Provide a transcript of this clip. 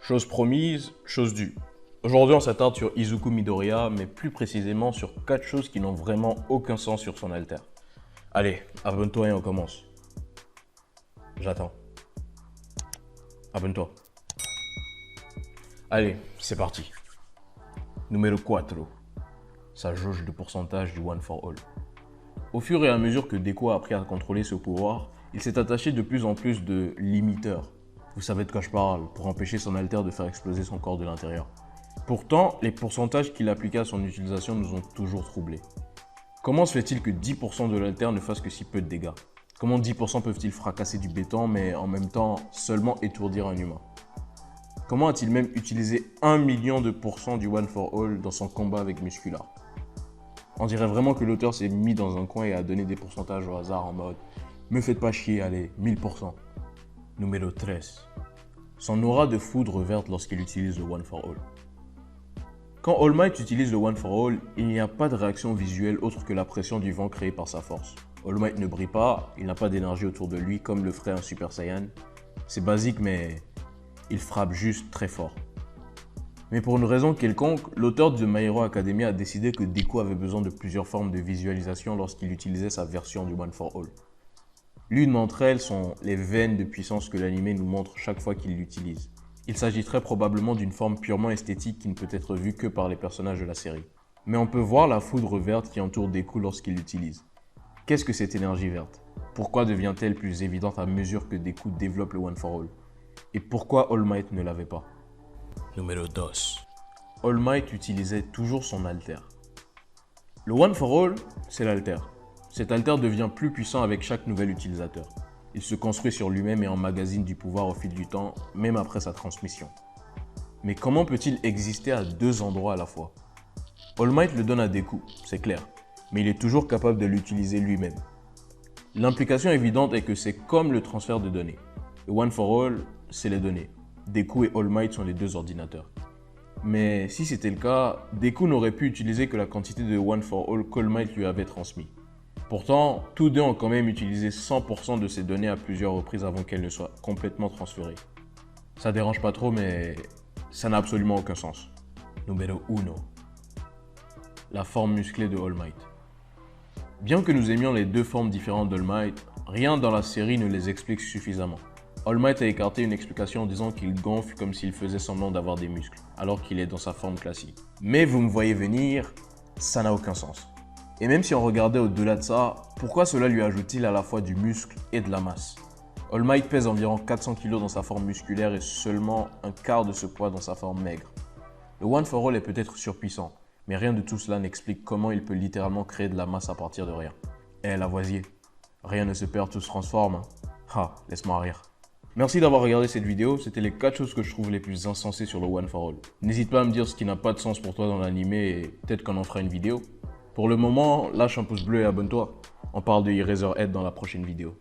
Chose promise, chose due. Aujourd'hui, on s'attarde sur Izuku Midoriya, mais plus précisément sur 4 choses qui n'ont vraiment aucun sens sur son alter. Allez, abonne-toi et on commence. J'attends. Abonne-toi. Allez, c'est parti. Numéro 4. Sa jauge de pourcentage du One for All. Au fur et à mesure que Deku a appris à contrôler ce pouvoir, il s'est attaché de plus en plus de limiteurs. Vous savez de quoi je parle, pour empêcher son alter de faire exploser son corps de l'intérieur. Pourtant, les pourcentages qu'il appliquait à son utilisation nous ont toujours troublés. Comment se fait-il que 10% de l'alter ne fasse que si peu de dégâts? Comment 10% peuvent-ils fracasser du béton mais en même temps seulement étourdir un humain? Comment a-t-il même utilisé 1 million de pourcents du One for All dans son combat avec Muscular? On dirait vraiment que l'auteur s'est mis dans un coin et a donné des pourcentages au hasard en mode « Me faites pas chier, allez, 1000%. » Numéro 13. Son aura de foudre verte lorsqu'il utilise le One for All. Quand All Might utilise le One for All, il n'y a pas de réaction visuelle autre que la pression du vent créée par sa force. All Might ne brille pas, il n'a pas d'énergie autour de lui comme le ferait un Super Saiyan. C'est basique mais il frappe juste très fort. Mais pour une raison quelconque, l'auteur de My Hero Academia a décidé que Deku avait besoin de plusieurs formes de visualisation lorsqu'il utilisait sa version du One for All. L'une d'entre elles sont les veines de puissance que l'anime nous montre chaque fois qu'il l'utilise. Il s'agit très probablement d'une forme purement esthétique qui ne peut être vue que par les personnages de la série. Mais on peut voir la foudre verte qui entoure Deku lorsqu'il l'utilise. Qu'est-ce que cette énergie verte? Pourquoi devient-elle plus évidente à mesure que Deku développe le One for All? Et pourquoi All Might ne l'avait pas? Numéro 2. All Might utilisait toujours son alter. Le One for All, c'est l'alter. Cet alter devient plus puissant avec chaque nouvel utilisateur. Il se construit sur lui-même et emmagasine du pouvoir au fil du temps, même après sa transmission. Mais comment peut-il exister à deux endroits à la fois? All Might le donne à Deku, c'est clair, mais il est toujours capable de l'utiliser lui-même. L'implication évidente est que c'est comme le transfert de données. Le One for All, c'est les données. Deku et All Might sont les deux ordinateurs. Mais si c'était le cas, Deku n'aurait pu utiliser que la quantité de One for All qu'All Might lui avait transmis. Pourtant, tous deux ont quand même utilisé 100% de ces données à plusieurs reprises avant qu'elles ne soient complètement transférées. Ça dérange pas trop, mais ça n'a absolument aucun sens. Numéro 1. La forme musclée de All Might. Bien que nous aimions les deux formes différentes d'All Might, rien dans la série ne les explique suffisamment. All Might a écarté une explication en disant qu'il gonfle comme s'il faisait semblant d'avoir des muscles, alors qu'il est dans sa forme classique. Mais vous me voyez venir, ça n'a aucun sens. Et même si on regardait au-delà de ça, pourquoi cela lui ajoute-t-il à la fois du muscle et de la masse? All Might pèse environ 400 kg dans sa forme musculaire et seulement un quart de ce poids dans sa forme maigre. Le One for All est peut-être surpuissant, mais rien de tout cela n'explique comment il peut littéralement créer de la masse à partir de rien. Eh Lavoisier, rien ne se perd, tout se transforme. Ha, laisse-moi rire. Merci d'avoir regardé cette vidéo, c'était les 4 choses que je trouve les plus insensées sur le One for All. N'hésite pas à me dire ce qui n'a pas de sens pour toi dans l'anime et peut-être qu'on en fera une vidéo. Pour le moment, lâche un pouce bleu et abonne-toi. On parle de Eraserhead dans la prochaine vidéo.